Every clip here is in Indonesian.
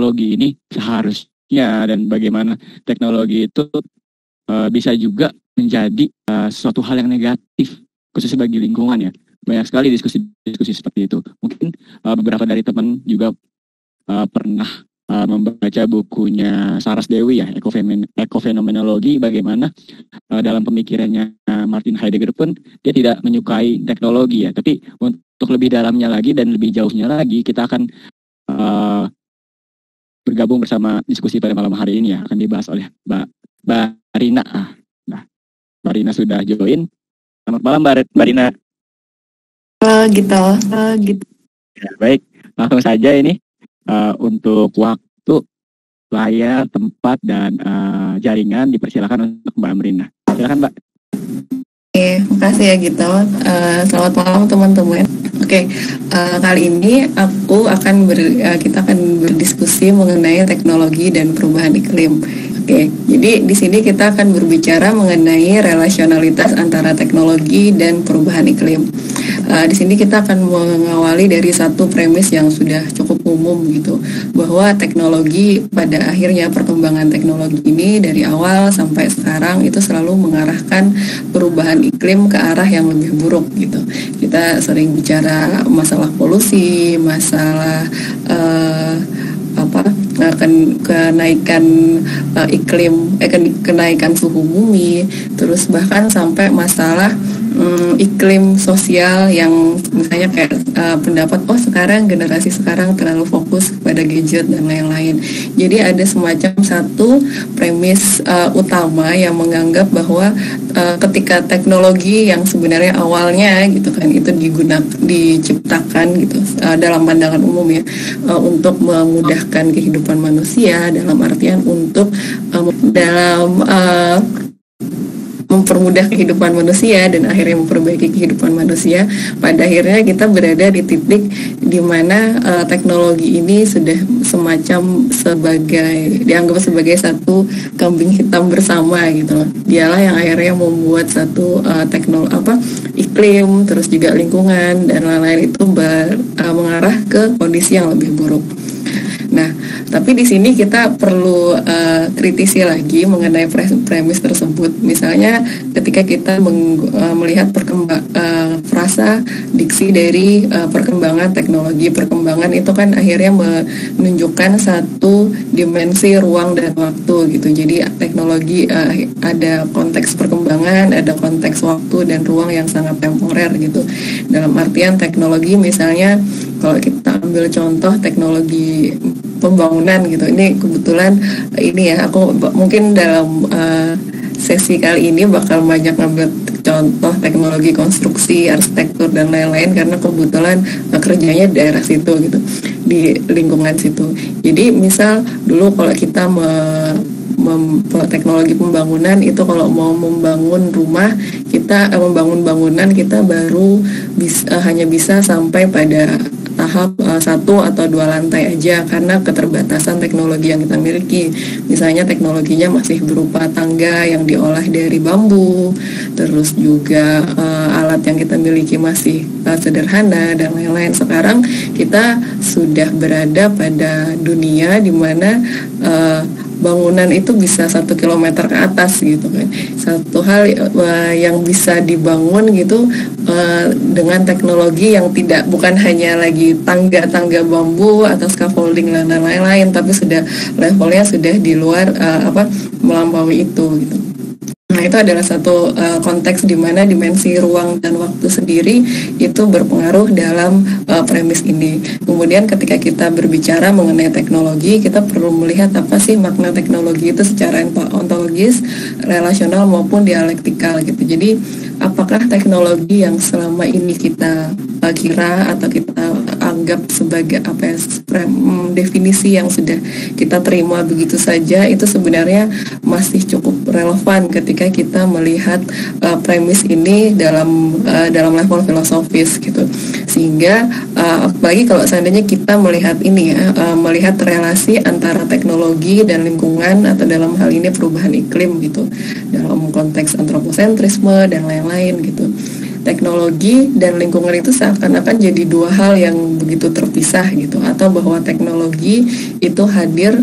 teknologi ini seharusnya dan bagaimana teknologi itu bisa juga menjadi suatu hal yang negatif khususnya bagi lingkungan ya. Banyak sekali diskusi-diskusi seperti itu. Mungkin beberapa dari teman juga pernah membaca bukunya Saras Dewi ya, Ekofenomenologi, bagaimana dalam pemikirannya Martin Heidegger pun dia tidak menyukai teknologi ya, tapi untuk lebih dalamnya lagi dan lebih jauhnya lagi kita akan bergabung bersama diskusi pada malam hari ini ya, akan dibahas oleh Mbak Rina. Nah, Mbak Rina sudah join. Selamat malam Mbak Rina. Gitu. Ya, baik, langsung saja ini untuk waktu, layar, tempat, dan jaringan dipersilakan untuk Mbak Rina. Silakan Mbak. Oke, makasih ya gitu. Selamat malam teman-teman. Oke, kali ini kita akan berdiskusi mengenai teknologi dan perubahan iklim. Oke, jadi di sini kita akan berbicara mengenai relasionalitas antara teknologi dan perubahan iklim. Di sini kita akan mengawali dari satu premis yang sudah cukup umum gitu, bahwa teknologi pada akhirnya perkembangan teknologi ini dari awal sampai sekarang itu selalu mengarahkan perubahan iklim ke arah yang lebih buruk gitu. Kita sering bicara masalah polusi, masalah kenaikan iklim, kenaikan suhu bumi, terus bahkan sampai masalah iklim sosial yang misalnya kayak pendapat sekarang generasi sekarang terlalu fokus kepada gadget dan lain-lain. Jadi ada semacam satu premis utama yang menganggap bahwa ketika teknologi yang sebenarnya awalnya gitu kan itu diciptakan gitu dalam pandangan umum ya untuk memudahkan kehidupan manusia, dalam artian untuk mempermudah kehidupan manusia dan akhirnya memperbaiki kehidupan manusia. Pada akhirnya kita berada di titik di mana teknologi ini sudah semacam dianggap sebagai satu kambing hitam bersama gitu loh. Dialah yang akhirnya membuat satu iklim, terus juga lingkungan dan lain-lain itu mengarah ke kondisi yang lebih buruk. Nah, tapi di sini kita perlu kritisi lagi mengenai premis tersebut. Misalnya ketika kita melihat frasa diksi dari perkembangan teknologi, perkembangan itu kan akhirnya menunjukkan satu dimensi ruang dan waktu gitu. Jadi teknologi ada konteks perkembangan, ada konteks waktu dan ruang yang sangat temporer gitu. Dalam artian teknologi misalnya kalau kita ambil contoh teknologi pembangunan gitu, ini kebetulan ini ya aku mungkin dalam sesi kali ini bakal banyak ngambil contoh teknologi konstruksi, arsitektur dan lain-lain karena kebetulan kerjanya di daerah situ gitu, di lingkungan situ. Jadi misal dulu kalau kita teknologi pembangunan itu kalau mau membangun rumah membangun bangunan kita baru hanya bisa sampai pada tahap 1 atau 2 lantai aja karena keterbatasan teknologi yang kita miliki. Misalnya teknologinya masih berupa tangga yang diolah dari bambu, terus juga alat yang kita miliki masih sederhana dan lain-lain. Sekarang kita sudah berada pada dunia di mana bangunan itu bisa 1 kilometer ke atas gitu kan. Satu hal yang bisa dibangun gitu dengan teknologi yang bukan hanya lagi tangga bambu atau scaffolding dan lain-lain, tapi levelnya sudah di luar melampaui itu gitu. Nah, itu adalah satu konteks di mana dimensi ruang dan waktu sendiri itu berpengaruh dalam premis ini. Kemudian ketika kita berbicara mengenai teknologi, kita perlu melihat apa sih makna teknologi itu secara ontologis, relasional maupun dialektikal gitu. Jadi apakah teknologi yang selama ini kita kira atau kita anggap sebagai definisi yang sudah kita terima begitu saja itu sebenarnya masih cukup relevan ketika kita melihat premis ini dalam level filosofis gitu. Sehingga apalagi kalau seandainya kita melihat ini melihat relasi antara teknologi dan lingkungan atau dalam hal ini perubahan iklim gitu dalam konteks antroposentrisme dan lain-lain gitu. teknologi dan lingkungan itu seakan-akan jadi dua hal yang begitu terpisah gitu, atau bahwa teknologi itu hadir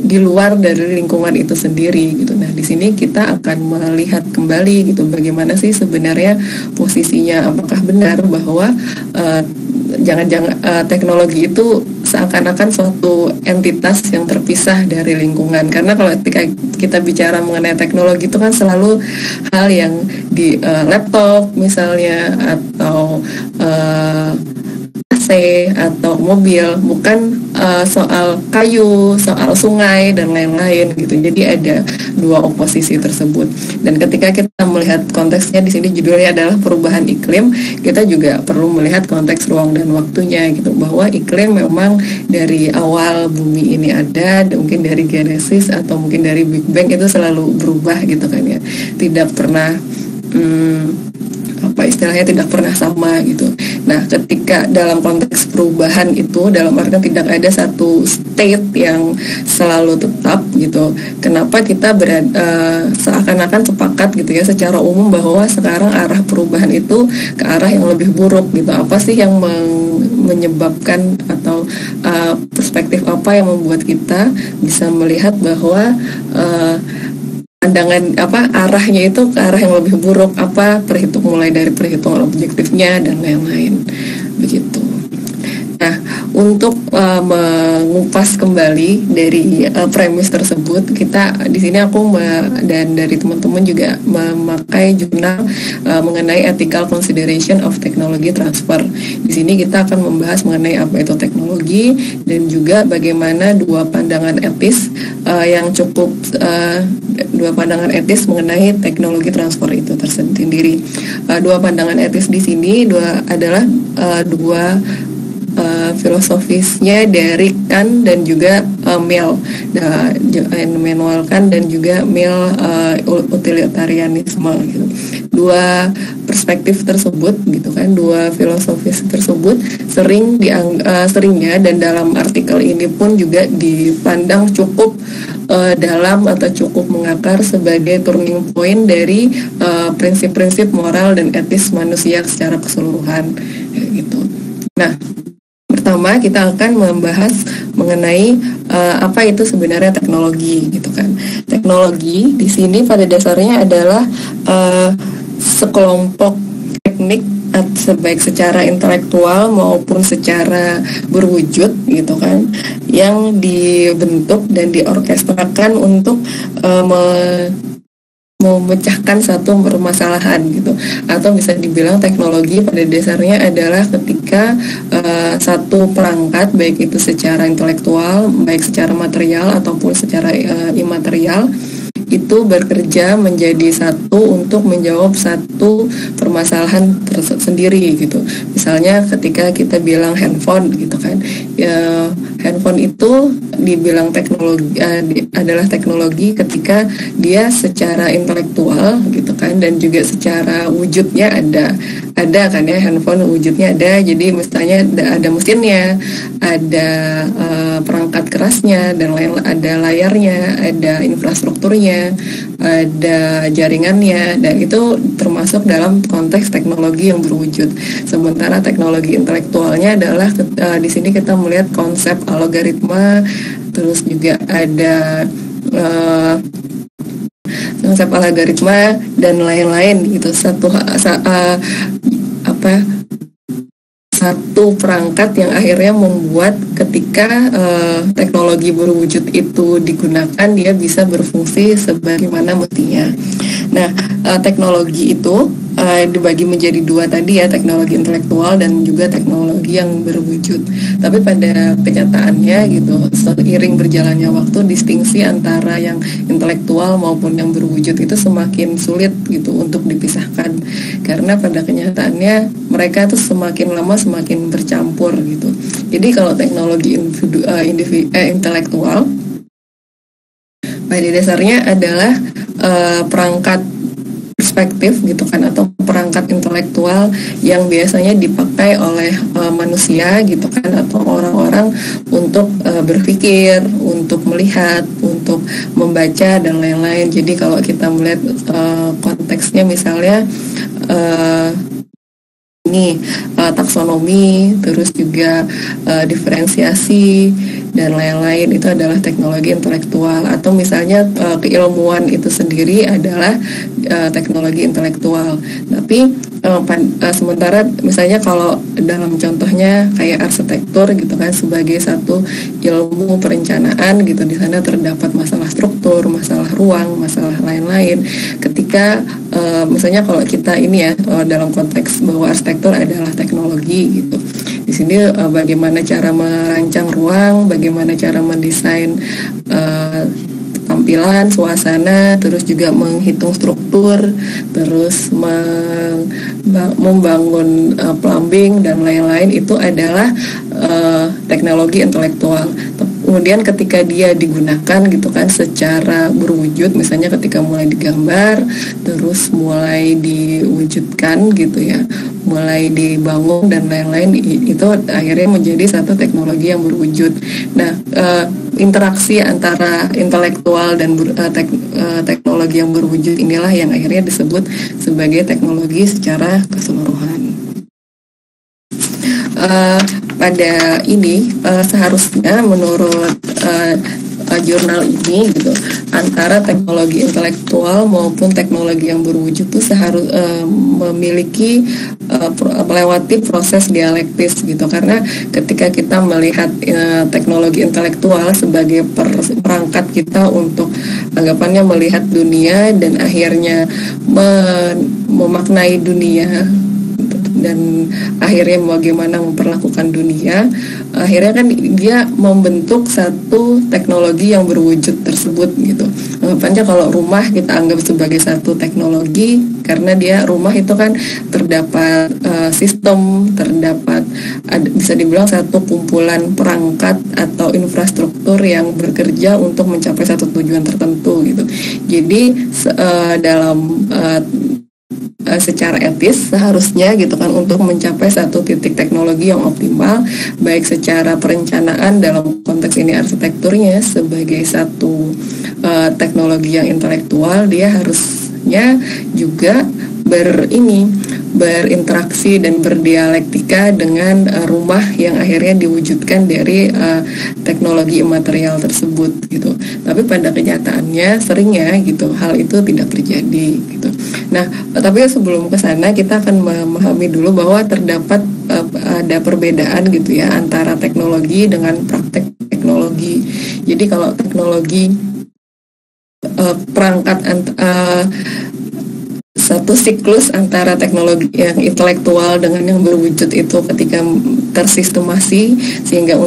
di luar dari lingkungan itu sendiri gitu. Nah, di sini kita akan melihat kembali gitu bagaimana sih sebenarnya posisinya, apakah benar bahwa jangan-jangan teknologi itu seakan-akan suatu entitas yang terpisah dari lingkungan. Karena kalau ketika kita bicara mengenai teknologi itu kan selalu hal yang di laptop misalnya, atau AC atau mobil, bukan soal kayu, soal sungai dan lain-lain gitu. Jadi ada dua oposisi tersebut. Dan ketika kita melihat konteksnya, di sini judulnya adalah perubahan iklim, kita juga perlu melihat konteks ruang dan waktunya gitu, bahwa iklim memang dari awal bumi ini ada, mungkin dari Genesis atau mungkin dari Big Bang itu selalu berubah gitu kan ya. Tidak pernah istilahnya tidak pernah sama gitu. Nah, ketika dalam konteks perubahan itu, dalam artian tidak ada satu state yang selalu tetap gitu. Kenapa kita seakan-akan sepakat gitu ya secara umum bahwa sekarang arah perubahan itu ke arah yang lebih buruk gitu. Apa sih yang menyebabkan atau perspektif apa yang membuat kita bisa melihat bahwa pandangan arahnya itu ke arah yang lebih buruk, mulai dari perhitungan objektifnya dan lain-lain begitu. Nah, untuk mengupas kembali dari premis tersebut, kita di sini aku dan dari teman-teman juga memakai jurnal mengenai ethical consideration of technology transfer. Di sini kita akan membahas mengenai apa itu teknologi dan juga bagaimana dua pandangan etis mengenai teknologi transfer itu tersendiri. Dua pandangan etis di sini adalah dua filosofisnya dari Kant dan juga Mill, Immanuel Kant dan juga Mill, utilitarianisme gitu. Dua perspektif tersebut gitu kan, dua filosofis tersebut seringnya dan dalam artikel ini pun juga dipandang cukup dalam atau cukup mengakar sebagai turning point dari prinsip-prinsip moral dan etis manusia secara keseluruhan gitu. Nah, pertama kita akan membahas mengenai apa itu sebenarnya teknologi gitu kan. Teknologi di sini pada dasarnya adalah sekelompok teknik baik secara intelektual maupun secara berwujud gitu kan, yang dibentuk dan diorkestrakan untuk memecahkan satu permasalahan gitu. Atau bisa dibilang teknologi pada dasarnya adalah ketika satu perangkat, baik itu secara intelektual, baik secara material ataupun secara imaterial, itu bekerja menjadi satu untuk menjawab satu permasalahan tersendiri gitu. Misalnya ketika kita bilang handphone gitu kan, ya, handphone itu dibilang teknologi adalah teknologi ketika dia secara intelektual gitu kan, dan juga secara wujudnya ada kan ya, handphone wujudnya ada. Jadi misalnya ada mesinnya, ada perangkat kerasnya dan lain, ada layarnya, ada infrastrukturnya, ada jaringannya, dan itu termasuk dalam konteks teknologi yang berwujud. Sementara teknologi intelektualnya adalah di sini kita melihat konsep algoritma, terus juga ada konsep algoritma dan lain-lain gitu. Satu perangkat yang akhirnya membuat ketika teknologi berwujud itu digunakan, dia bisa berfungsi sebagaimana mestinya. Nah, teknologi itu dibagi menjadi dua tadi ya, teknologi intelektual dan juga teknologi yang berwujud. Tapi pada kenyataannya gitu, seiring berjalannya waktu, distingsi antara yang intelektual maupun yang berwujud itu semakin sulit gitu untuk dipisahkan. Karena pada kenyataannya mereka itu semakin lama semakin bercampur gitu. Jadi kalau teknologi intelektual pada dasarnya adalah perangkat perspektif gitu kan, atau perangkat intelektual yang biasanya dipakai oleh manusia gitu kan, atau orang-orang untuk berpikir, untuk melihat, untuk membaca dan lain-lain. Jadi kalau kita melihat konteksnya misalnya ini taksonomi, terus juga diferensiasi dan lain-lain, itu adalah teknologi intelektual. Atau misalnya keilmuan itu sendiri adalah teknologi intelektual. Tapi sementara misalnya kalau dalam contohnya kayak arsitektur gitu kan, sebagai satu ilmu perencanaan gitu, di sana terdapat masalah struktur, masalah ruang, masalah lain-lain. Ketika misalnya kalau kita ini ya, dalam konteks bahwa arsitektur adalah teknologi gitu, di sini bagaimana cara merancang ruang, bagaimana cara mendesain tampilan, suasana, terus juga menghitung struktur, terus membangun plumbing dan lain-lain, itu adalah teknologi intelektual. Kemudian ketika dia digunakan gitu kan secara berwujud, misalnya ketika mulai digambar, terus mulai diwujudkan gitu ya, mulai dibangun dan lain-lain, itu akhirnya menjadi satu teknologi yang berwujud. Nah, interaksi antara intelektual dan teknologi yang berwujud inilah yang akhirnya disebut sebagai teknologi secara keseluruhan. Pada ini seharusnya menurut jurnal ini gitu, antara teknologi intelektual maupun teknologi yang berwujud itu memiliki melewati proses dialektis gitu, karena ketika kita melihat teknologi intelektual sebagai perangkat kita untuk anggapannya melihat dunia dan akhirnya memaknai dunia dan akhirnya bagaimana memperlakukan dunia, akhirnya kan dia membentuk satu teknologi yang berwujud tersebut gitu. Anggapannya kalau rumah kita anggap sebagai satu teknologi, karena dia rumah itu kan terdapat sistem, terdapat bisa dibilang satu kumpulan perangkat atau infrastruktur yang bekerja untuk mencapai satu tujuan tertentu gitu. Jadi dalam secara etis seharusnya gitu kan, untuk mencapai satu titik teknologi yang optimal, baik secara perencanaan dalam konteks ini arsitekturnya sebagai satu teknologi yang intelektual, dia harusnya juga berinteraksi dan berdialektika dengan rumah yang akhirnya diwujudkan dari teknologi imaterial tersebut gitu. Tapi pada kenyataannya seringnya gitu hal itu tidak terjadi gitu. Nah, tapi sebelum ke sana kita akan memahami dulu bahwa terdapat ada perbedaan gitu ya antara teknologi dengan praktek teknologi. Jadi kalau teknologi perangkat satu siklus antara teknologi yang intelektual dengan yang berwujud itu ketika tersistemasi sehingga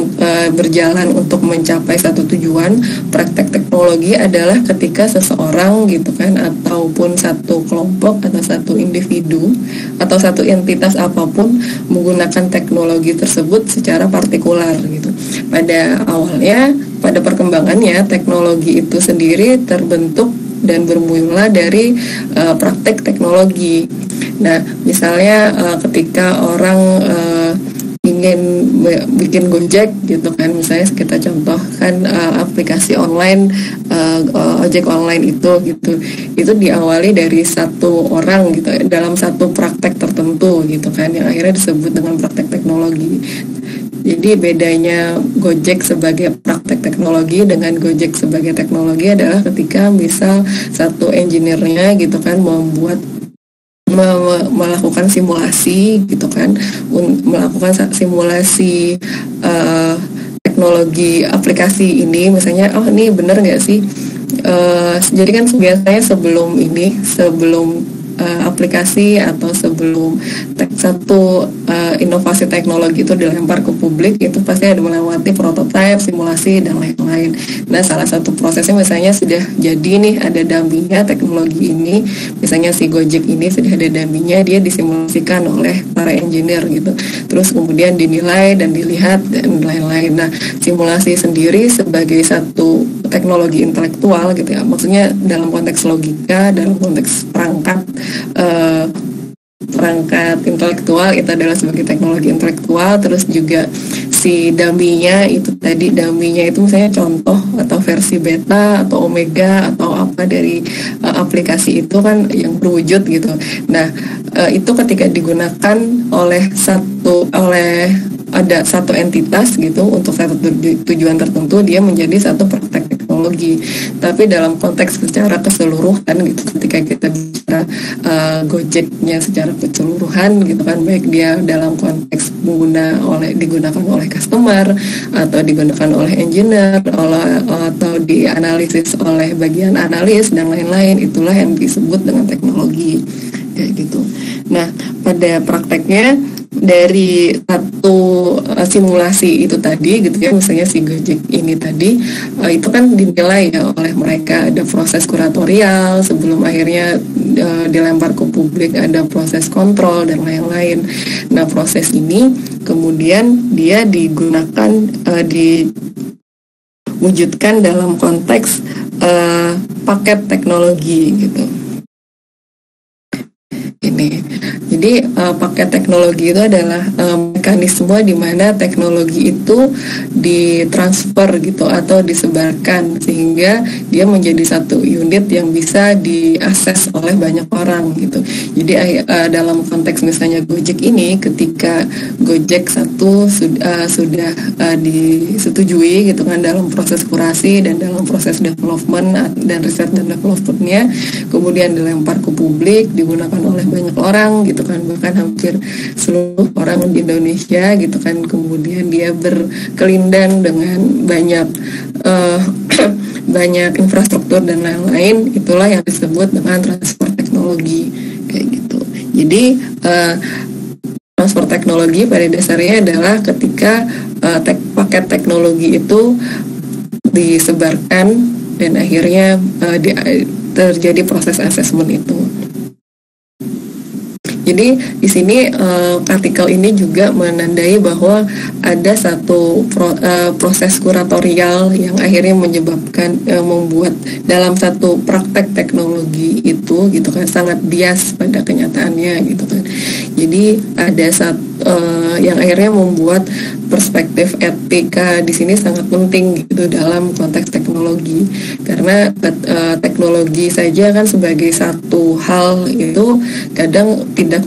berjalan untuk mencapai satu tujuan. Praktek teknologi adalah ketika seseorang gitu kan, ataupun satu kelompok atau satu individu atau satu entitas apapun menggunakan teknologi tersebut secara partikular gitu. Pada awalnya, pada perkembangannya, teknologi itu sendiri terbentuk dan bermula dari praktek teknologi. Nah, misalnya ketika orang ingin bikin Gojek gitu kan, misalnya kita contohkan aplikasi online, ojek online itu diawali dari satu orang gitu, dalam satu praktek tertentu gitu kan, yang akhirnya disebut dengan praktek teknologi. Jadi bedanya Gojek sebagai praktek teknologi dengan Gojek sebagai teknologi adalah ketika misal satu engineer-nya gitu kan melakukan simulasi gitu kan, melakukan simulasi teknologi aplikasi ini, misalnya ini benar nggak sih, jadi kan biasanya sebelum aplikasi atau sebelum satu inovasi teknologi itu dilempar ke publik, itu pasti ada melewati prototipe, simulasi dan lain-lain. Nah, salah satu prosesnya misalnya sudah jadi nih, ada dummy-nya teknologi ini, misalnya si Gojek ini sudah ada dummy-nya, dia disimulasikan oleh para engineer gitu, terus kemudian dinilai dan dilihat dan lain-lain. Nah, simulasi sendiri sebagai satu teknologi intelektual gitu ya, maksudnya dalam konteks logika, dalam konteks perangkat intelektual, itu adalah sebagai teknologi intelektual. Terus juga versi dummy-nya itu tadi, dummy-nya itu misalnya contoh atau versi beta atau omega atau apa dari aplikasi itu kan yang berwujud gitu. Nah, itu ketika digunakan oleh ada satu entitas gitu untuk satu tujuan tertentu, dia menjadi satu praktek teknologi. Tapi dalam konteks secara keseluruhan gitu, ketika kita bicara Gojeknya secara keseluruhan gitu kan, baik dia dalam konteks digunakan oleh customer atau digunakan oleh engineer atau dianalisis oleh bagian analis dan lain-lain, itulah yang disebut dengan teknologi kayak gitu. Nah, pada prakteknya dari satu simulasi itu tadi gitu ya, misalnya si Gojek ini tadi itu kan dinilai ya oleh mereka, ada proses kuratorial sebelum akhirnya dilempar ke publik, ada proses kontrol dan lain-lain. Nah, proses ini kemudian dia digunakan diwujudkan dalam konteks paket teknologi gitu. Jadi paket teknologi itu adalah mekanisme di mana teknologi itu ditransfer gitu atau disebarkan sehingga dia menjadi satu unit yang bisa diakses oleh banyak orang gitu. Jadi dalam konteks misalnya Gojek ini, ketika Gojek satu sudah disetujui gitu kan dalam proses kurasi dan dalam proses development dan riset dan developmentnya, kemudian dilempar ke publik, digunakan oleh banyak orang gitu kan, bahkan hampir seluruh orang di Indonesia gitu kan, kemudian dia berkelindan dengan banyak infrastruktur dan lain-lain, itulah yang disebut dengan transfer teknologi kayak gitu. Jadi transfer teknologi pada dasarnya adalah ketika paket teknologi itu disebarkan dan akhirnya terjadi proses assessment itu. Jadi di sini artikel ini juga menandai bahwa ada satu proses kuratorial yang akhirnya menyebabkan membuat dalam satu praktek teknologi itu gitu kan sangat bias pada kenyataannya gitu kan. Jadi ada yang akhirnya membuat perspektif etika di sini sangat penting gitu dalam konteks teknologi, karena teknologi saja kan sebagai satu hal itu kadang tidak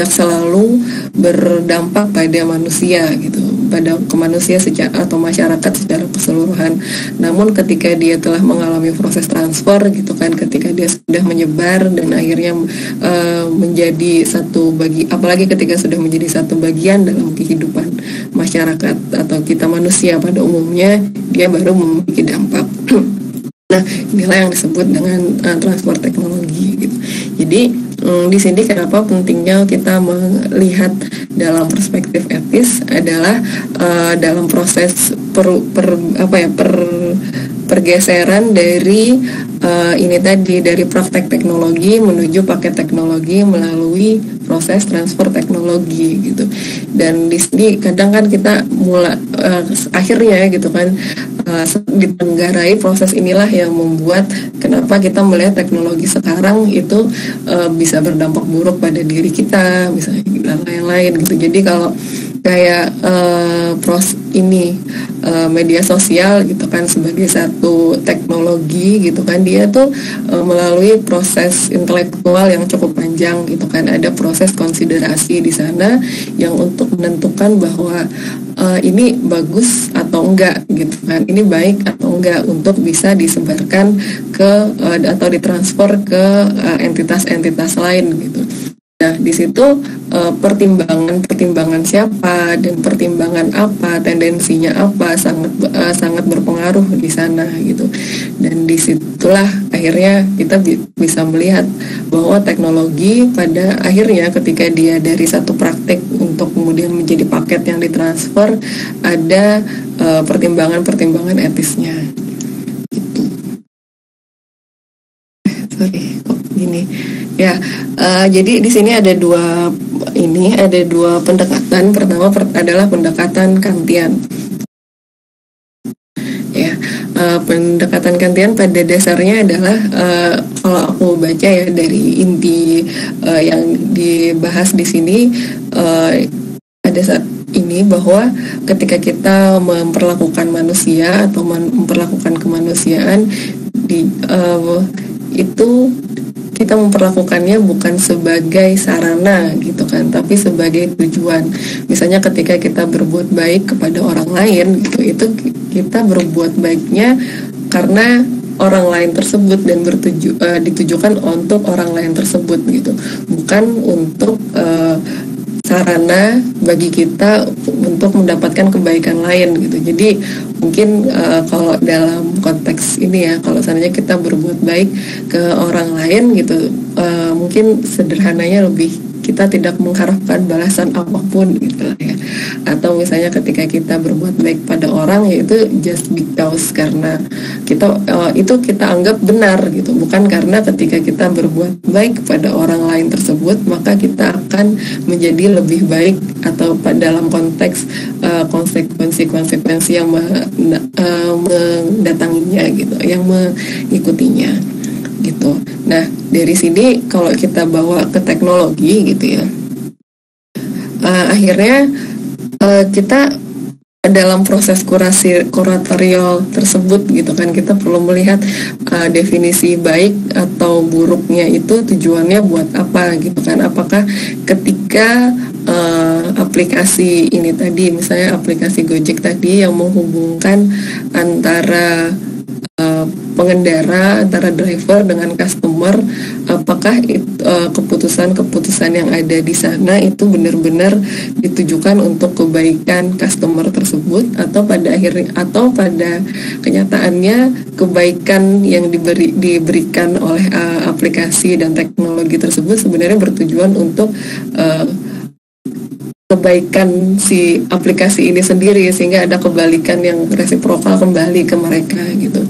selalu berdampak pada manusia gitu, pada manusia atau masyarakat secara keseluruhan. Namun ketika dia telah mengalami proses transfer gitu kan, ketika dia sudah menyebar dan akhirnya menjadi satu apalagi ketika sudah menjadi satu bagian dalam kehidupan masyarakat atau kita manusia pada umumnya, dia baru memiliki dampak. Nah, inilah yang disebut dengan transfer teknologi gitu. Jadi di sini kenapa pentingnya kita melihat dalam perspektif etis adalah dalam proses pergeseran dari dari praktek teknologi menuju paket teknologi melalui proses transfer teknologi gitu. Dan di sini kadang kan kita akhirnya gitu kan ditenggarai proses inilah yang membuat kenapa kita melihat teknologi sekarang itu bisa berdampak buruk pada diri kita misalnya dan lain-lain gitu. Jadi kalau kayak media sosial gitu kan sebagai satu teknologi gitu kan, dia tuh melalui proses intelektual yang cukup panjang gitu kan, ada proses konsiderasi di sana yang untuk menentukan bahwa ini bagus atau enggak gitu kan, ini baik atau enggak untuk bisa disebarkan atau ditransfer ke entitas-entitas lain gitu. Nah, di situ pertimbangan siapa dan pertimbangan apa, tendensinya apa sangat berpengaruh di sana gitu. Dan disitulah akhirnya kita bisa melihat bahwa teknologi pada akhirnya ketika dia dari satu praktik untuk kemudian menjadi paket yang ditransfer, ada pertimbangan etisnya. Gitu. Sorry, kok gini. Ya, jadi di sini ada dua pendekatan. Pertama adalah pendekatan Kantian. Ya, pendekatan Kantian pada dasarnya adalah kalau aku baca ya dari inti yang dibahas di sini pada saat ini bahwa ketika kita memperlakukan manusia atau memperlakukan kemanusiaan itu kita memperlakukannya bukan sebagai sarana gitu kan, tapi sebagai tujuan. Misalnya ketika kita berbuat baik kepada orang lain gitu, itu kita berbuat baiknya karena orang lain tersebut dan ditujukan untuk orang lain tersebut gitu, bukan untuk sarana bagi kita untuk mendapatkan kebaikan lain gitu. Jadi mungkin kalau dalam konteks ini ya, kalau seandainya kita berbuat baik ke orang lain gitu, mungkin sederhananya lebih kita tidak mengharapkan balasan apapun gitu lah ya. Atau misalnya ketika kita berbuat baik pada orang, yaitu just because karena kita itu kita anggap benar gitu, bukan karena ketika kita berbuat baik pada orang lain tersebut maka kita akan menjadi lebih baik, atau dalam konteks konsekuensi yang mendatanginya gitu, yang mengikutinya gitu. Nah, dari sini kalau kita bawa ke teknologi gitu ya, akhirnya kita dalam proses kuratorial tersebut gitu kan, kita perlu melihat definisi baik atau buruknya itu tujuannya buat apa gitu kan. Apakah ketika aplikasi ini tadi, misalnya aplikasi Gojek tadi yang menghubungkan antara pengendara, antara driver dengan customer, apakah keputusan-keputusan yang ada di sana itu benar-benar ditujukan untuk kebaikan customer tersebut, atau pada kenyataannya kebaikan yang diberikan oleh aplikasi dan teknologi tersebut sebenarnya bertujuan untuk kebaikan si aplikasi ini sendiri, sehingga ada kebalikan yang resiprokal kembali ke mereka gitu.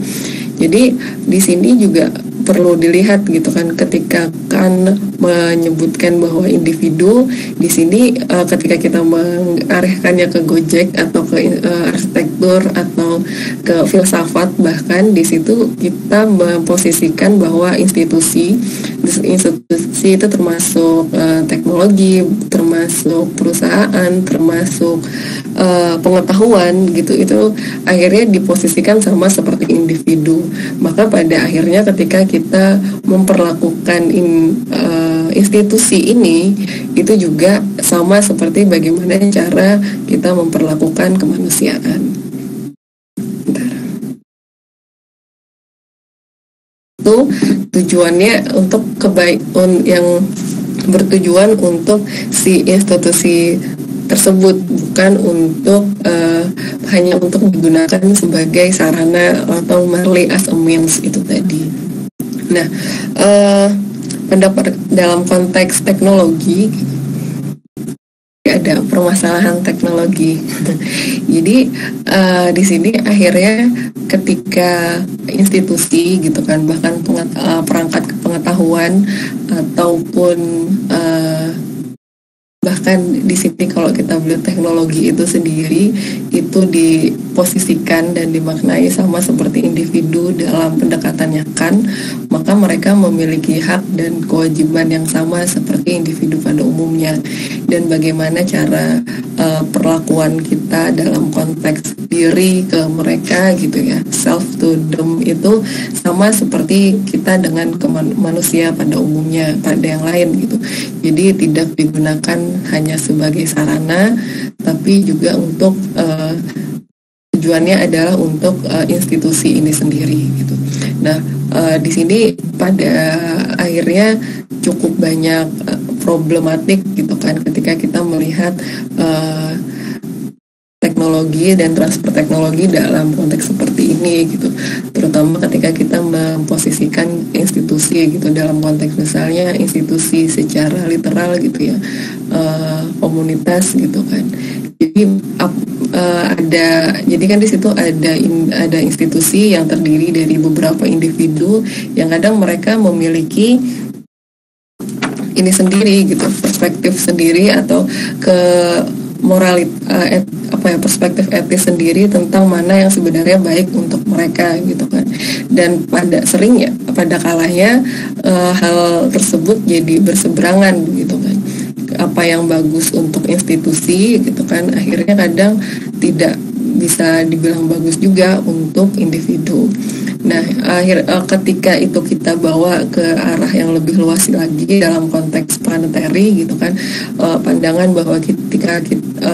Jadi di sini juga perlu dilihat gitu kan, ketika kan menyebutkan bahwa individu di sini ketika kita mengarahkannya ke Gojek atau ke arsitektur atau ke filsafat, bahkan di situ kita memposisikan bahwa institusi itu termasuk teknologi, termasuk perusahaan, termasuk pengetahuan gitu, itu akhirnya diposisikan sama seperti individu. Maka pada akhirnya ketika kita memperlakukan institusi ini, itu juga sama seperti bagaimana cara kita memperlakukan kemanusiaan. Itu tujuannya untuk yang bertujuan untuk si institusi tersebut, bukan untuk hanya untuk digunakan sebagai sarana atau merely as a means itu tadi. Nah, pendapat dalam konteks teknologi ada permasalahan teknologi. Jadi di sini akhirnya ketika institusi gitu kan, bahkan perangkat pengetahuan ataupun bahkan di sini kalau kita melihat teknologi itu sendiri itu diposisikan dan dimaknai sama seperti individu dalam pendekatannya kan, maka mereka memiliki hak dan kewajiban yang sama seperti individu pada umumnya. Dan bagaimana cara perlakuan kita dalam konteks diri ke mereka gitu ya, self to them, itu sama seperti kita dengan manusia pada umumnya, pada yang lain gitu. Jadi tidak digunakan hanya sebagai sarana, tapi juga untuk tujuannya adalah untuk institusi ini sendiri gitu. Nah, di sini pada akhirnya cukup banyak problematik gitu kan ketika kita melihat teknologi dan transfer teknologi dalam konteks seperti ini gitu, terutama ketika kita memposisikan institusi gitu dalam konteks misalnya institusi secara literal gitu ya, komunitas gitu kan. Jadi kan di situ ada institusi yang terdiri dari beberapa individu yang kadang mereka memiliki ini sendiri gitu, perspektif sendiri atau ke perspektif etis sendiri tentang mana yang sebenarnya baik untuk mereka gitu kan. Dan pada kalanya hal tersebut jadi berseberangan gitu kan. apa yang bagus untuk institusi gitu kan, akhirnya kadang tidak bisa dibilang bagus juga untuk individu. Nah, ketika itu kita bawa ke arah yang lebih luas lagi dalam konteks planetary gitu kan, pandangan bahwa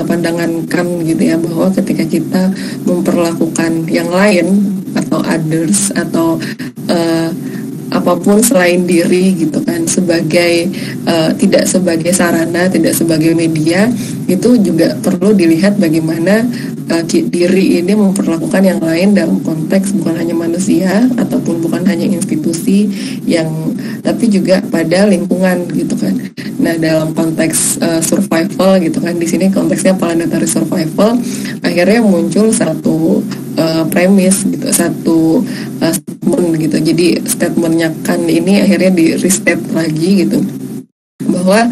pandangan kan gitu ya, bahwa ketika kita memperlakukan yang lain atau others atau apapun selain diri gitu kan sebagai tidak sebagai sarana, tidak sebagai media, itu juga perlu dilihat bagaimana diri ini memperlakukan yang lain dalam konteks bukan hanya manusia ataupun bukan hanya institusi tapi juga pada lingkungan gitu kan. Nah, dalam konteks survival gitu kan, di sini konteksnya planetary survival, akhirnya muncul satu premis gitu, satu statement gitu. Jadi statementnya kan ini akhirnya di restate lagi gitu, bahwa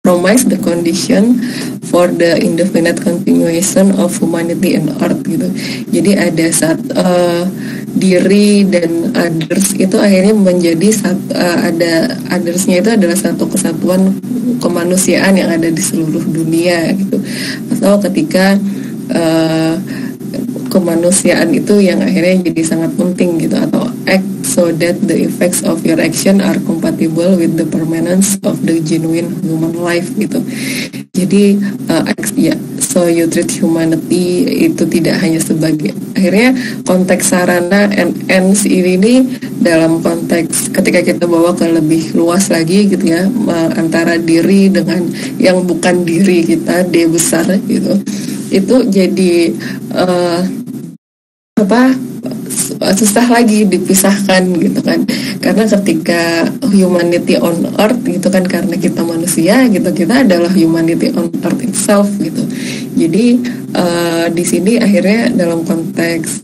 promise the condition for the indefinite continuation of humanity and earth gitu. Jadi ada diri dan others itu akhirnya menjadi ada othersnya itu adalah satu kesatuan kemanusiaan yang ada di seluruh dunia gitu. Atau ketika kemanusiaan itu yang akhirnya jadi sangat penting gitu, atau act so that the effects of your action are compatible with the permanence of the genuine human life gitu. Jadi so you treat humanity itu tidak hanya sebagai, akhirnya konteks sarana and ends ini dalam konteks ketika kita bawa ke lebih luas lagi gitu ya, antara diri dengan yang bukan diri kita, D besar gitu, itu jadi susah lagi dipisahkan gitu kan, karena ketika humanity on earth gitu kan, karena kita manusia gitu, kita adalah humanity on earth itself gitu. Jadi di sini akhirnya dalam konteks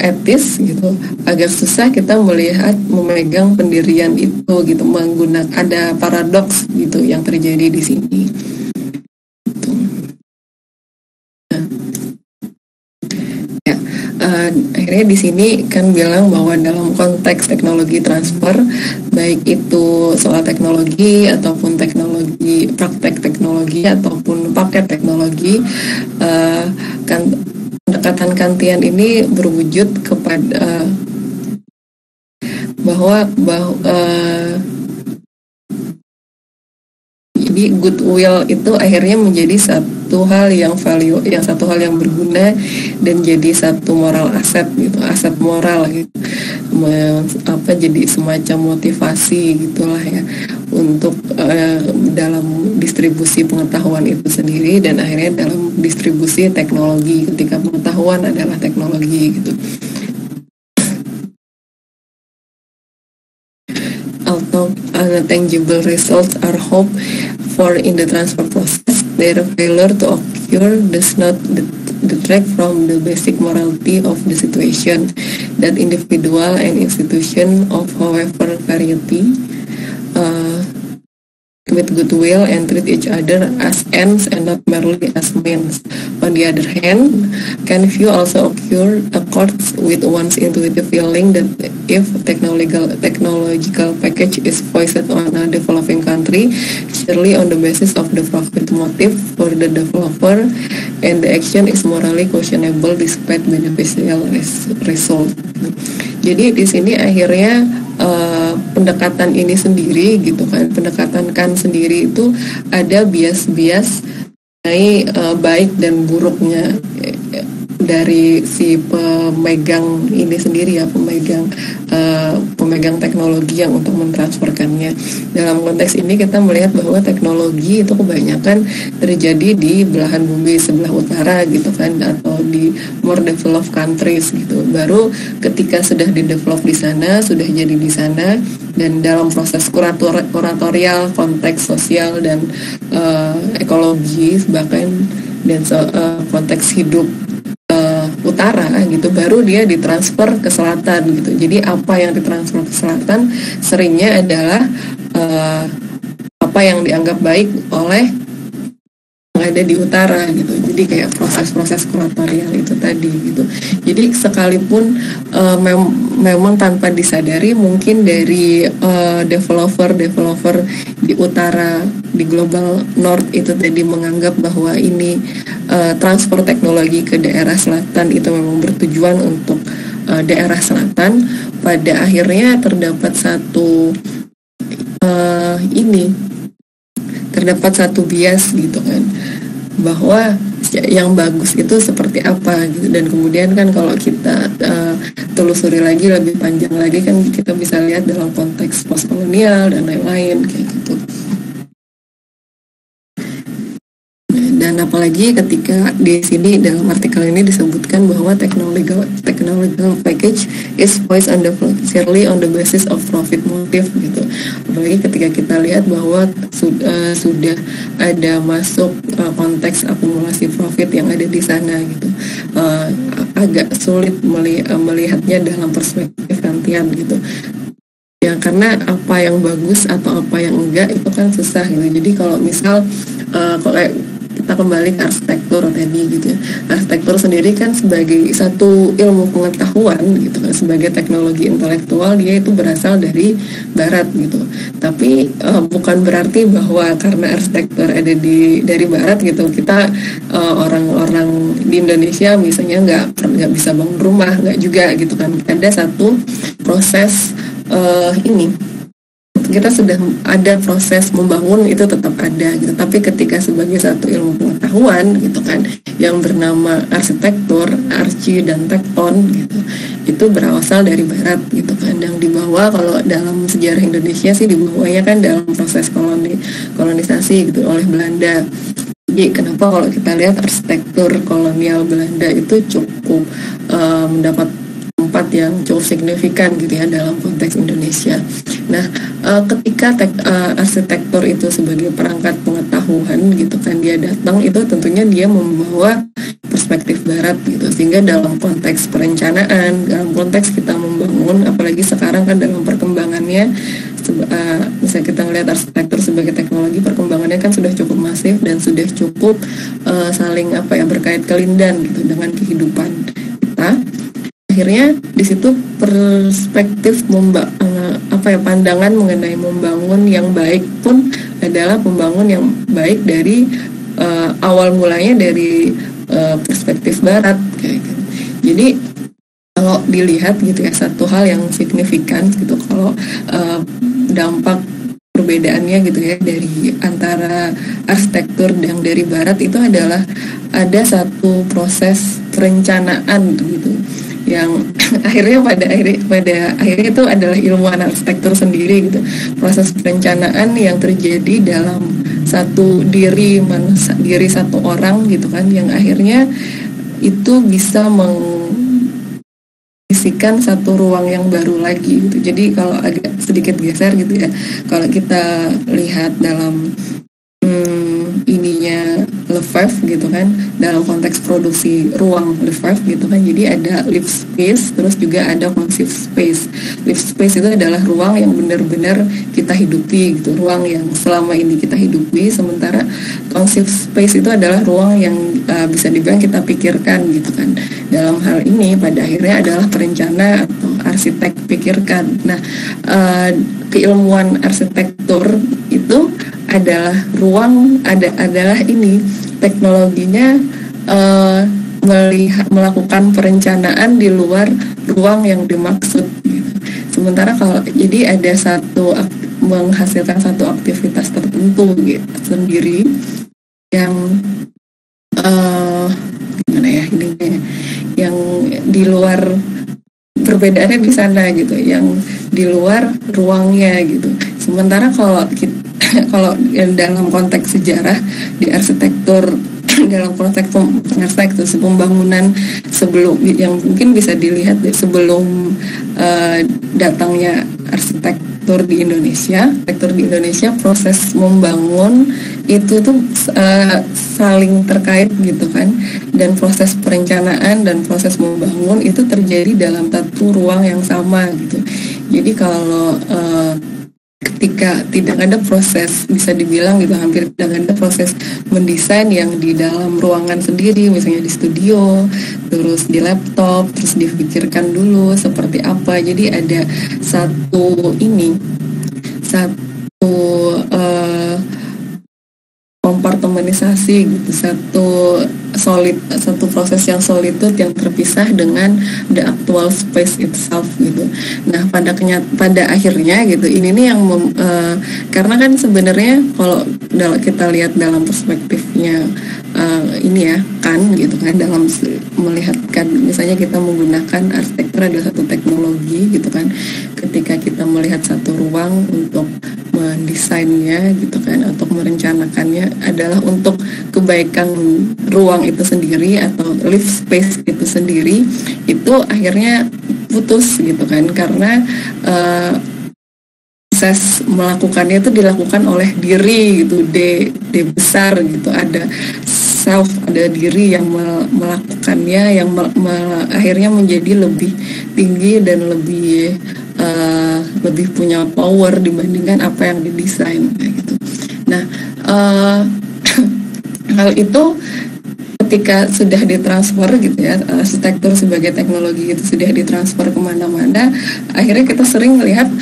etis gitu agak susah kita memegang pendirian itu gitu, menggunakan, ada paradoks gitu yang terjadi di sini. Akhirnya di sini kan bilang bahwa dalam konteks teknologi transfer, baik itu soal teknologi ataupun teknologi praktek teknologi ataupun paket teknologi, pendekatan Kantian ini berwujud kepada bahwa jadi goodwill itu akhirnya menjadi satu hal yang berguna dan jadi satu moral aset gitu, aset moral gitu, jadi semacam motivasi gitulah ya untuk dalam distribusi pengetahuan itu sendiri, dan akhirnya dalam distribusi teknologi ketika pengetahuan adalah teknologi gitu. Although tangible results are hoped for in the transfer process, their failure to occur does not detract from the basic morality of the situation, that individual and institution of however variety with goodwill and treat each other as ends and not merely as means. On the other hand, can view also accords with one's intuitive feeling that if technological package is foisted on a developing country, surely on the basis of the profit motive for the developer, and the action is morally questionable despite beneficial result. Jadi di sini akhirnya pendekatan ini sendiri gitu kan, pendekatan kan sendiri itu ada bias-bias baik dan buruknya dari si pemegang ini sendiri ya, pemegang teknologi yang untuk mentransferkannya. Dalam konteks ini kita melihat bahwa teknologi itu kebanyakan terjadi di belahan bumi sebelah utara gitu kan, atau di more developed countries gitu. Baru ketika sudah di-develop di sana, sudah jadi di sana, dan dalam proses kuratorial, konteks sosial dan ekologi bahkan, dan konteks hidup utara gitu, baru dia ditransfer ke selatan gitu. Jadi apa yang ditransfer ke selatan seringnya adalah apa yang dianggap baik oleh yang ada di utara gitu. Jadi kayak proses-proses kuratorial itu tadi gitu. Jadi sekalipun memang tanpa disadari mungkin dari developer di utara, di global north itu tadi menganggap bahwa ini transfer teknologi ke daerah selatan itu memang bertujuan untuk daerah selatan. Pada akhirnya terdapat satu bias gitu kan, bahwa yang bagus itu seperti apa gitu. Dan kemudian kan kalau kita telusuri lagi lebih panjang lagi kan kita bisa lihat dalam konteks postkolonial dan lain-lain kayak gitu. Dan apalagi ketika di sini dalam artikel ini disebutkan bahwa technological package is based on purely on the basis of profit motive gitu. Apalagi ketika kita lihat bahwa sudah ada masuk konteks akumulasi profit yang ada di sana gitu. Agak sulit melihatnya dalam perspektif Kantian gitu. Ya karena apa yang bagus atau apa yang enggak itu kan susah gitu. Jadi kalau misal kalau kita kembali ke arsitektur tadi gitu ya. Arsitektur sendiri kan sebagai satu ilmu pengetahuan gitu kan, sebagai teknologi intelektual dia itu berasal dari barat gitu. Tapi bukan berarti bahwa karena arsitektur ada dari barat gitu kita orang-orang di Indonesia misalnya nggak bisa bangun rumah, nggak juga gitu kan. Ada satu proses kita sudah ada proses membangun itu tetap ada gitu. Tapi ketika sebagai satu ilmu pengetahuan gitu kan yang bernama arsitektur, archi dan tekton gitu, itu berasal dari barat gitu kan, yang dibawa kalau dalam sejarah Indonesia sih dibawanya kan dalam proses kolonisasi gitu oleh Belanda. Jadi kenapa kalau kita lihat arsitektur kolonial Belanda itu cukup mendapat tempat yang cukup signifikan gitu ya dalam konteks Indonesia. Nah, ketika arsitektur itu sebagai perangkat pengetahuan gitu kan dia datang, itu tentunya dia membawa perspektif barat gitu, sehingga dalam konteks perencanaan, dalam konteks kita membangun, apalagi sekarang kan dalam perkembangannya, misalnya kita melihat arsitektur sebagai teknologi, perkembangannya kan sudah cukup masif dan sudah cukup saling berkait kelindan gitu dengan kehidupan kita. Akhirnya di situ perspektif pandangan mengenai membangun yang baik pun adalah pembangun yang baik dari awal mulanya dari perspektif barat kayak gitu. Jadi kalau dilihat gitu ya, satu hal yang signifikan gitu kalau dampak perbedaannya gitu ya dari antara arsitektur yang dari barat itu adalah ada satu proses perencanaan gitu yang akhirnya pada akhirnya itu adalah ilmuwan arsitektur sendiri gitu. Proses perencanaan yang terjadi dalam satu diri satu orang gitu kan, yang akhirnya itu bisa mengisikan satu ruang yang baru lagi gitu. Jadi kalau agak sedikit geser gitu ya, kalau kita lihat dalam ininya Lefebvre gitu kan, dalam konteks produksi ruang Lefebvre gitu kan, jadi ada lived space, terus juga ada conceive space. Lived space itu adalah ruang yang benar-benar kita hidupi gitu, ruang yang selama ini kita hidupi, sementara conceive space itu adalah ruang yang bisa dibilang kita pikirkan gitu kan. Dalam hal ini pada akhirnya adalah perencana atau arsitek pikirkan. Nah, keilmuan arsitektur itu adalah adalah ini teknologinya melakukan perencanaan di luar ruang yang dimaksud gitu. Sementara kalau jadi ada menghasilkan satu aktivitas tertentu gitu sendiri yang gimana ya ininya, yang di luar, perbedaannya di sana gitu, yang di luar ruangnya gitu. Sementara kalau dalam konteks sejarah di arsitektur, dalam konteks pembangunan sebelum yang mungkin bisa dilihat sebelum datangnya arsitektur di Indonesia, proses membangun itu tuh saling terkait gitu kan, dan proses perencanaan dan proses membangun itu terjadi dalam satu ruang yang sama gitu. Jadi kalau ketika ketika tidak ada proses, bisa dibilang gitu hampir tidak ada proses mendesain yang di dalam ruangan sendiri, misalnya di studio, terus di laptop, terus dipikirkan dulu seperti apa. Jadi ada satu kompartementasi gitu, satu proses yang solitude yang terpisah dengan the actual space itself gitu. Nah pada akhirnya gitu ini nih yang karena kan sebenarnya kalau kita lihat dalam perspektifnya ini ya kan gitu kan, dalam melihatkan misalnya kita menggunakan arsitektur adalah satu teknologi gitu kan, ketika kita melihat satu ruang untuk mendesainnya gitu kan, untuk merencanakannya adalah untuk kebaikan ruang itu sendiri atau live space itu sendiri, itu akhirnya putus gitu kan, karena proses melakukannya itu dilakukan oleh diri gitu, D besar gitu, ada self, ada diri yang melakukannya, yang akhirnya menjadi lebih tinggi dan lebih punya power dibandingkan apa yang didesain kayak gitu. Nah hal itu ketika sudah ditransfer gitu ya, arsitektur sebagai teknologi itu sudah ditransfer kemana-mana, akhirnya kita sering melihat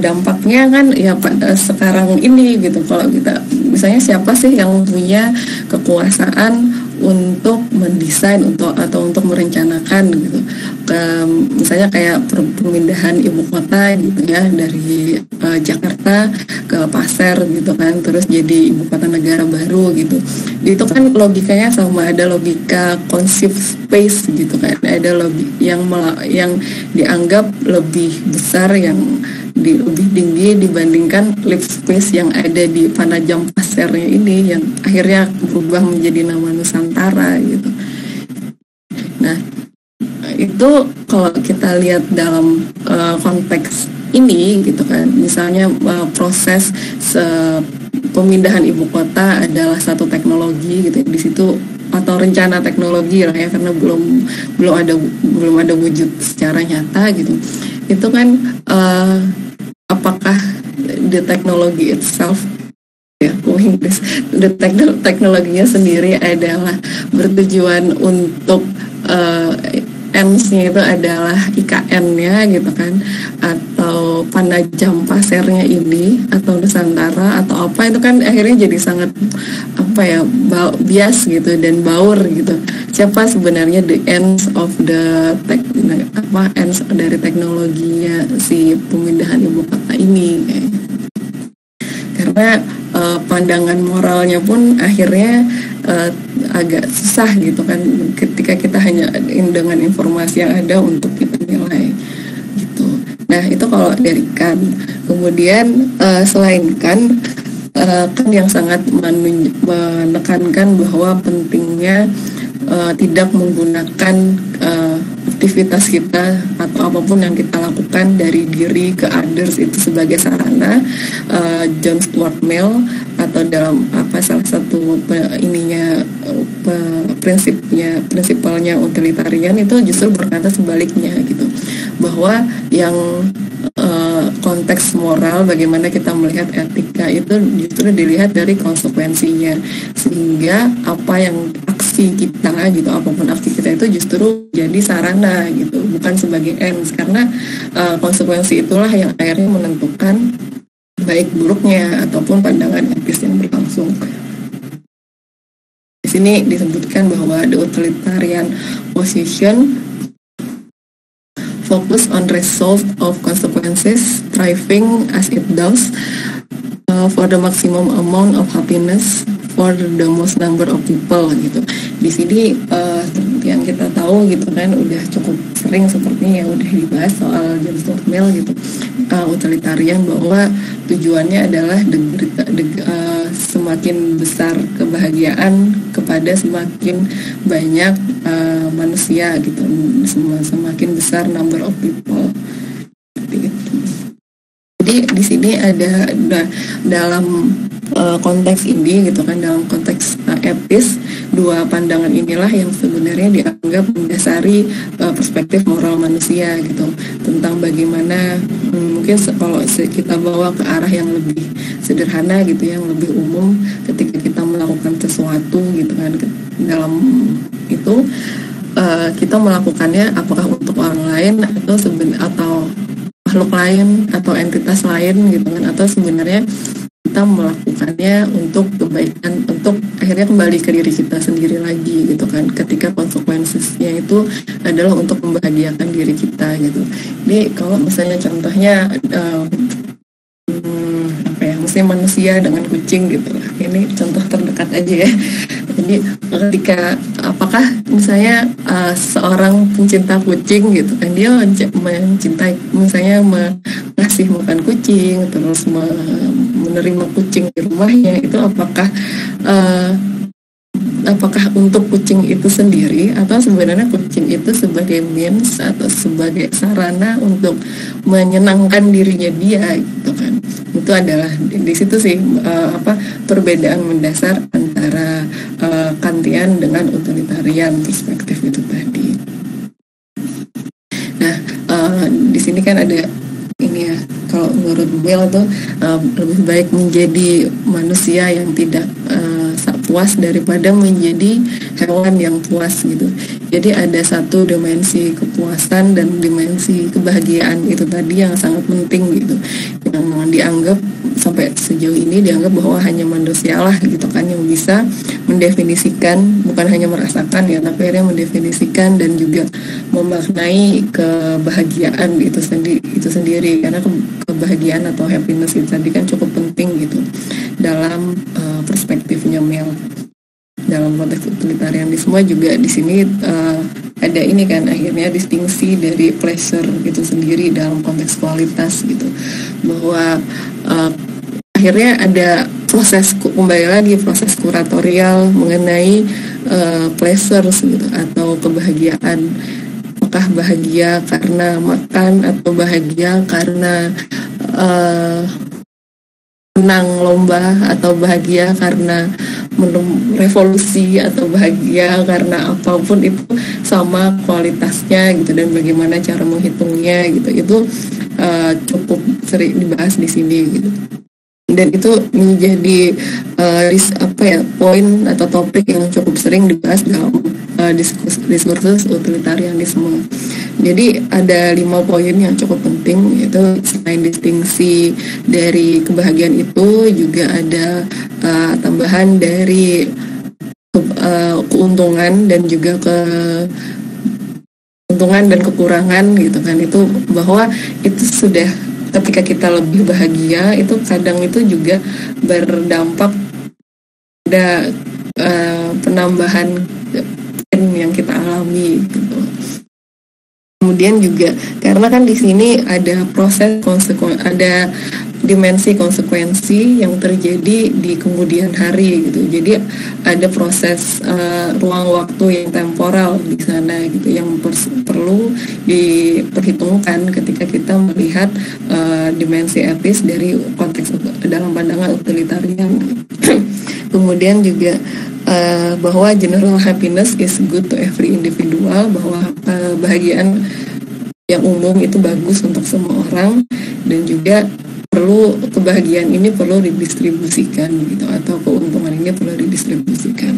dampaknya kan ya pada sekarang ini gitu. Kalau kita misalnya siapa sih yang punya kekuasaan untuk mendesain atau untuk merencanakan gitu, misalnya kayak pemindahan ibu kota gitu ya, dari Jakarta ke Pasir gitu kan, terus jadi ibu kota negara baru gitu. Itu kan logikanya sama, ada logika conceive space gitu kan, ada yang dianggap lebih besar, yang lebih tinggi dibandingkan live space yang ada di Panajam Pasirnya ini, yang akhirnya berubah menjadi nama Nusantara gitu. Nah itu kalau kita lihat dalam konteks ini gitu kan, misalnya proses pemindahan ibu kota adalah satu teknologi gitu di situ, atau rencana teknologi lah ya, karena belum ada wujud secara nyata gitu. Itu kan apakah the technology itself ya, teknologinya sendiri adalah bertujuan untuk ends-nya itu adalah IKN-nya gitu kan, atau Panajam Pasirnya ini, atau Nusantara atau apa, itu kan akhirnya jadi sangat bias gitu dan baur gitu. Siapa sebenarnya the ends of the ends dari teknologinya si pemindahan ibu kota ini kayak. Karena pandangan moralnya pun akhirnya agak susah gitu kan, ketika kita hanya dengan informasi yang ada untuk kita nilai gitu. Nah itu kalau dari kan. Kemudian selain kan yang sangat menekankan bahwa pentingnya tidak menggunakan aktivitas kita atau apapun yang kita lakukan dari diri ke others itu sebagai sarana. John Stuart Mill atau dalam salah satu prinsipalnya utilitarian itu justru berkata sebaliknya gitu, bahwa yang konteks moral, bagaimana kita melihat etika itu justru dilihat dari konsekuensinya, sehingga apa yang aksi kita gitu, apapun aksi kita itu justru jadi sarana gitu, bukan sebagai ends, karena konsekuensi itulah yang akhirnya menentukan baik buruknya ataupun pandangan etis yang berlangsung. Di sini disebutkan bahwa the utilitarian position focus on result of consequences, striving as it does for the maximum amount of happiness for the most number of people gitu. Di sini yang kita tahu gitu kan, udah cukup sering sepertinya yang udah dibahas soal John Stuart Mill gitu, utilitarian, bahwa tujuannya adalah semakin besar kebahagiaan kepada semakin banyak manusia gitu, semakin besar number of people seperti itu. Jadi di sini ada dalam konteks ini gitu kan, dalam konteks etis, dua pandangan inilah yang sebenarnya dianggap mendasari perspektif moral manusia gitu, tentang bagaimana mungkin kalau kita bawa ke arah yang lebih sederhana gitu, yang lebih umum, ketika kita melakukan sesuatu gitu kan, dalam itu kita melakukannya apakah untuk orang lain atau makhluk lain atau entitas lain gitu kan, atau sebenarnya kita melakukannya untuk kebaikan, untuk akhirnya kembali ke diri kita sendiri lagi gitu kan, ketika konsekuensinya itu adalah untuk membahagiakan diri kita gitu. Jadi kalau misalnya contohnya misalnya manusia dengan kucing gitu, ini contoh terdekat aja ya. Jadi ketika apakah misalnya seorang pencinta kucing gitu kan, dia mencintai misalnya ngasih makan kucing, terus menerima kucing di rumahnya, itu apakah untuk kucing itu sendiri, atau sebenarnya kucing itu sebagai means atau sebagai sarana untuk menyenangkan dirinya dia gitu kan. Itu adalah di situ sih perbedaan mendasar antara Kantian dengan utilitarian perspektif itu tadi. Nah, di sini kan ada ini ya, kalau menurut Mill tuh lebih baik menjadi manusia yang tidak puas daripada menjadi hewan yang puas gitu. Jadi ada satu dimensi kepuasan dan dimensi kebahagiaan itu tadi yang sangat penting gitu, yang dianggap sampai sejauh ini dianggap bahwa hanya manusia lah gitu kan yang bisa mendefinisikan, bukan hanya merasakan ya, tapi akhirnya mendefinisikan dan juga memaknai kebahagiaan itu sendiri, karena kebahagiaan atau happiness itu tadi kan cukup penting gitu dalam perspektifnya Mill. Dalam konteks utilitarianisme juga di sini ada ini kan, akhirnya distingsi dari pleasure itu sendiri dalam konteks kualitas gitu, bahwa akhirnya ada proses, kembali lagi proses kuratorial mengenai pleasure gitu, atau kebahagiaan. Apakah bahagia karena makan, atau bahagia karena menang lomba, atau bahagia karena revolusi, atau bahagia karena apapun, itu sama kualitasnya gitu, dan bagaimana cara menghitungnya gitu, itu cukup sering dibahas di sini gitu. Dan itu menjadi poin atau topik yang cukup sering dibahas dalam diskursus utilitarianisme. Jadi ada 5 poin yang cukup penting, yaitu selain distingsi dari kebahagiaan itu juga ada tambahan dari keuntungan dan juga keuntungan dan kekurangan gitu kan, itu bahwa itu sudah ketika kita lebih bahagia itu kadang itu juga berdampak pada penambahan yang kita alami gitu. Kemudian juga karena kan di sini ada proses ada dimensi konsekuensi yang terjadi di kemudian hari gitu. Jadi ada proses ruang waktu yang temporal di sana gitu, yang perlu diperhitungkan ketika kita melihat dimensi etis dari konteks dalam pandangan utilitarian. Kemudian juga bahwa general happiness is good to every individual, bahwa kebahagiaan yang umum itu bagus untuk semua orang, dan juga kebahagiaan ini perlu didistribusikan gitu, atau keuntungan ini perlu didistribusikan.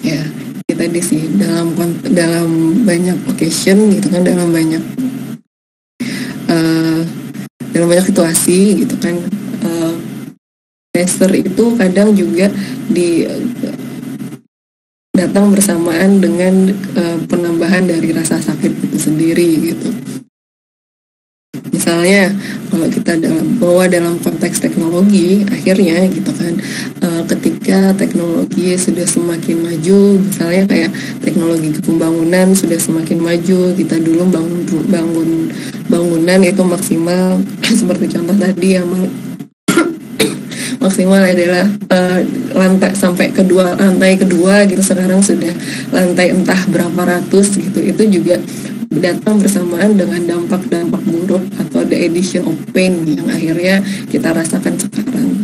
Ya, kita di sih dalam banyak occasion gitu kan, dalam banyak situasi gitu kan, pressure itu kadang juga datang bersamaan dengan penambahan dari rasa sakit itu sendiri gitu. Misalnya kalau kita dalam konteks teknologi, akhirnya gitu kan, ketika teknologi sudah semakin maju, misalnya kayak teknologi pembangunan sudah semakin maju, kita dulu bangun bangunan itu maksimal seperti contoh tadi yang maksimal adalah lantai kedua gitu, sekarang sudah lantai entah berapa ratus gitu. Itu juga datang bersamaan dengan dampak-dampak buruk atau the addition of pain yang akhirnya kita rasakan sekarang.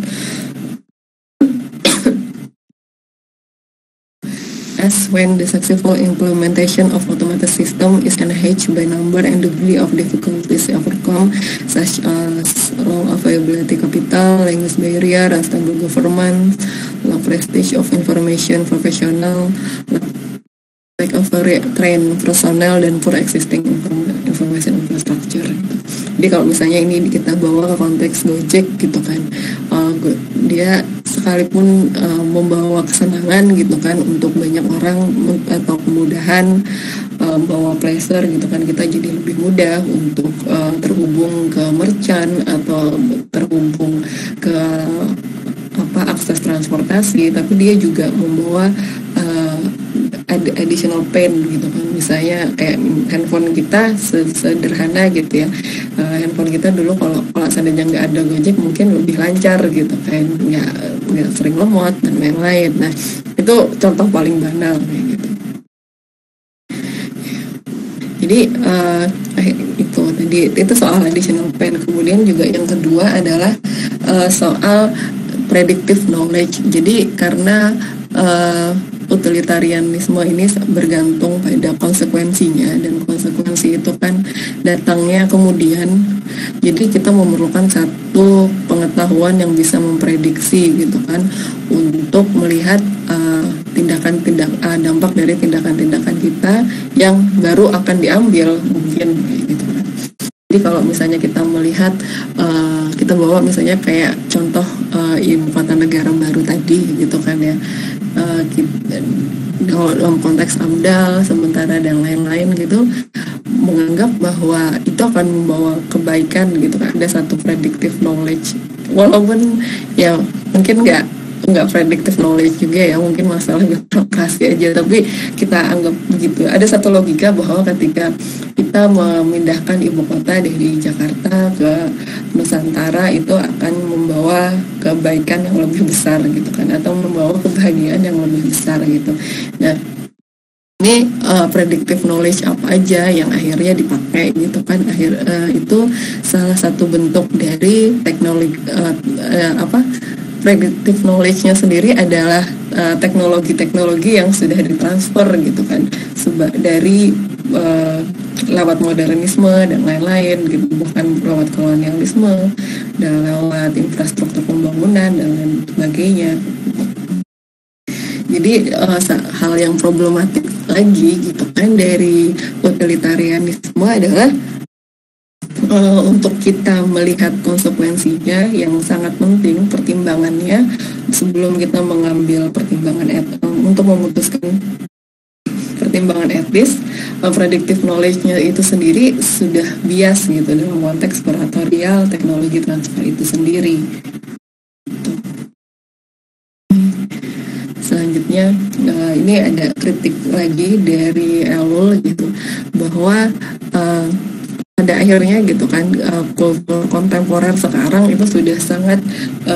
as when the successful implementation of automated system is enhanced by number and degree of difficulties overcome, such as low availability capital, language barrier, unstable government, low prestige of information professional, lack of trained personnel, dan poor existing information infrastructure. Jadi kalau misalnya ini kita bawa ke konteks Gojek gitu kan, dia sekalipun membawa kesenangan gitu kan untuk banyak orang atau kemudahan, bawa pleasure gitu kan, kita jadi lebih mudah untuk terhubung ke merchant atau terhubung ke akses transportasi, tapi dia juga membawa additional pain gitu kan. Misalnya kayak handphone kita sederhana gitu ya, handphone kita dulu kalau seandainya nggak ada Gojek mungkin lebih lancar gitu kan, nggak sering lemot dan lain-lain. Nah itu contoh paling banal kayak gitu. Jadi itu soal additional pain. Kemudian juga yang kedua adalah soal predictive knowledge. Jadi karena utilitarianisme ini bergantung pada konsekuensinya, dan konsekuensi itu kan datangnya kemudian. Jadi kita memerlukan satu pengetahuan yang bisa memprediksi gitu kan, untuk melihat dampak dari tindakan-tindakan kita yang baru akan diambil mungkin gitu kan. Jadi kalau misalnya kita melihat, kita bawa misalnya kayak contoh ibu kota negara baru tadi gitu kan ya, dalam konteks AMDAL sementara dan lain-lain gitu, menganggap bahwa itu akan membawa kebaikan gitu kan, ada satu predictive knowledge, walaupun ya mungkin nggak predictive knowledge juga ya, mungkin masalah birokrasi aja, tapi kita anggap begitu. Ada satu logika bahwa ketika kita memindahkan ibu kota dari Jakarta ke Nusantara itu akan membawa kebaikan yang lebih besar gitu kan, atau membawa kebahagiaan yang lebih besar gitu. Nah ini predictive knowledge apa aja yang akhirnya dipakai gitu kan, itu salah satu bentuk dari teknologi predictive knowledge-nya sendiri adalah teknologi-teknologi yang sudah ditransfer gitu kan, dari lewat modernisme dan lain-lain gitu, bukan lewat kolonialisme dan lewat infrastruktur pembangunan dan lain sebagainya. Jadi hal yang problematik lagi gitu kan dari utilitarianisme adalah untuk kita melihat konsekuensinya yang sangat penting, pertimbangannya sebelum kita mengambil pertimbangan untuk memutuskan pertimbangan etis. Predictive knowledge-nya itu sendiri sudah bias gitu dalam konteks kuratorial teknologi transfer itu sendiri. Selanjutnya ini ada kritik lagi dari Ellul gitu, bahwa pada akhirnya gitu kan, kultur kontemporer sekarang itu sudah sangat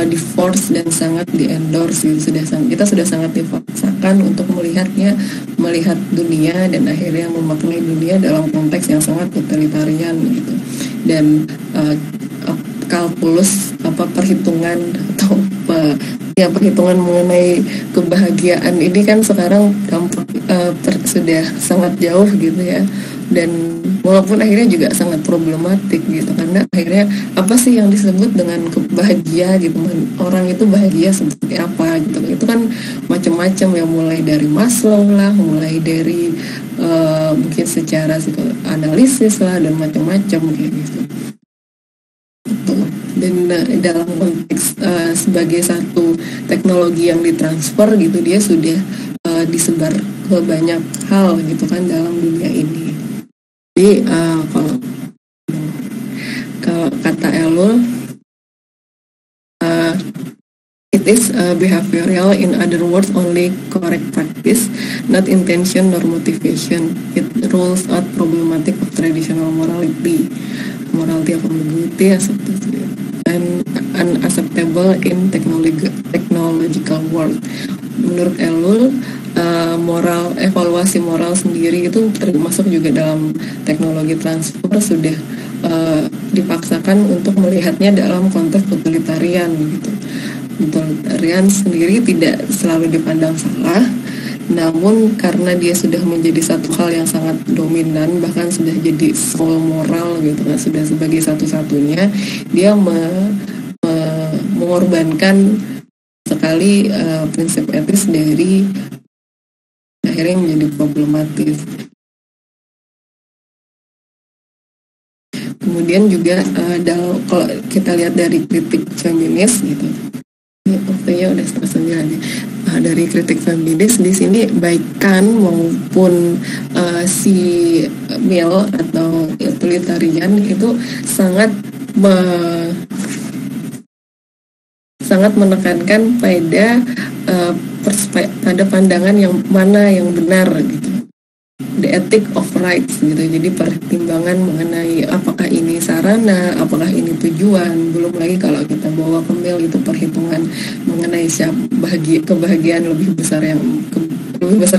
di-force dan sangat di-endorse gitu. Kita sudah sangat dipaksakan untuk melihat dunia dan akhirnya memaknai dunia dalam konteks yang sangat totalitarian gitu. Dan kalkulus perhitungan atau perhitungan mengenai kebahagiaan ini kan sekarang sudah sangat jauh gitu ya, dan walaupun akhirnya juga sangat problematik gitu, karena akhirnya apa sih yang disebut dengan kebahagia gitu, orang itu bahagia seperti apa gitu, itu kan macam-macam ya, mulai dari Maslow lah, mulai dari mungkin secara psikoanalisis lah, dan macam-macam kayak gitu. Dan dalam konteks sebagai satu teknologi yang ditransfer gitu, dia sudah disebar ke banyak hal gitu kan dalam dunia ini. Jadi kalau kata Ellul, it is behavioral, in other words only correct practice, not intention nor motivation. It rules out problematic of traditional morality of ambiguity, and unacceptable in technological world. Menurut Ellul, evaluasi moral sendiri itu termasuk juga dalam teknologi transfer sudah dipaksakan untuk melihatnya dalam konteks totalitarian gitu. Totalitarian sendiri tidak selalu dipandang salah, Namun karena dia sudah menjadi satu hal yang sangat dominan, bahkan sudah jadi soul moral gitu kan, sudah sebagai satu-satunya, dia mengorbankan sekali prinsip etis dari akhirnya menjadi problematis. Kemudian juga kalau kita lihat dari kritik feminis gitu, ini waktunya udah 8:30 nih. Dari kritik feminis di sini baik Kant maupun si Mill atau utilitarian itu sangat menekankan pada pandangan yang mana yang benar gitu, the ethic of rights gitu. Jadi pertimbangan mengenai apakah ini sarana, apakah ini tujuan, belum lagi kalau kita bawa ke Mill itu perhitungan mengenai kebahagiaan lebih besar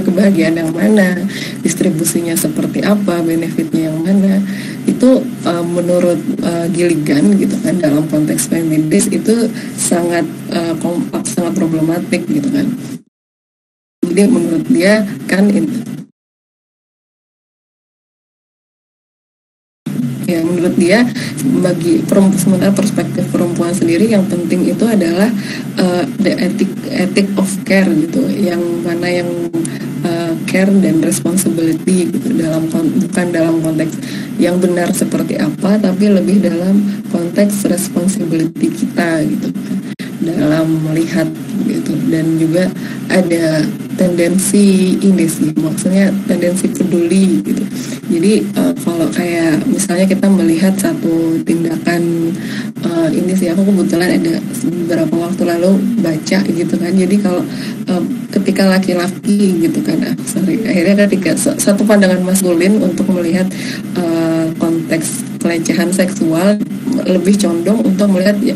kebahagiaan yang mana, distribusinya seperti apa, benefitnya yang mana. Itu menurut Gilligan gitu kan, dalam konteks feminis itu sangat kompak, sangat problematik gitu kan. Jadi menurut dia kan ya, menurut dia bagi sementara perspektif perempuan sendiri yang penting itu adalah the ethic of care gitu, yang mana yang care dan responsibility gitu, bukan dalam konteks yang benar seperti apa, tapi lebih dalam konteks responsibility kita gitu kan, dalam melihat gitu. Dan juga ada tendensi ini sih, maksudnya tendensi peduli gitu. Jadi kalau kayak misalnya kita melihat satu tindakan ini sih, aku kebetulan ada beberapa waktu lalu baca gitu kan. Jadi kalau ketika laki-laki gitu kan, akhirnya ketika satu pandangan maskulin untuk melihat konteks pelecehan seksual lebih condong untuk melihat ya,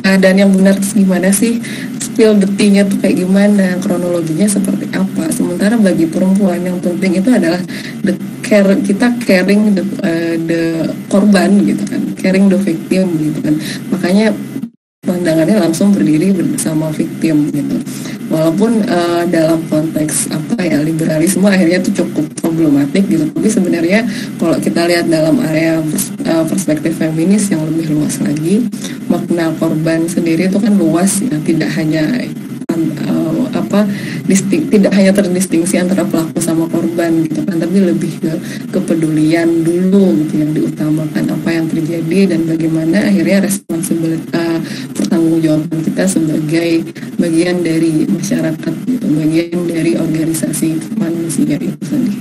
keadaan yang benar gimana sih, spill the tea-nya tuh kayak gimana, kronologinya seperti apa. Sementara bagi perempuan yang penting itu adalah kita caring the korban gitu kan, caring the victim gitu kan. Makanya pandangannya langsung berdiri bersama victim gitu. Walaupun dalam konteks liberalisme akhirnya itu cukup problematik gitu, tapi sebenarnya kalau kita lihat dalam area perspektif feminis yang lebih luas lagi, makna korban sendiri itu kan luas ya, tidak hanya tidak hanya terdistingsi antara pelaku sama korban gitu kan, tapi lebih ke kepedulian dulu gitu yang diutamakan, apa yang terjadi dan bagaimana akhirnya pertanggungjawaban kita sebagai bagian dari masyarakat gitu, bagian dari organisasi manusia itu sendiri.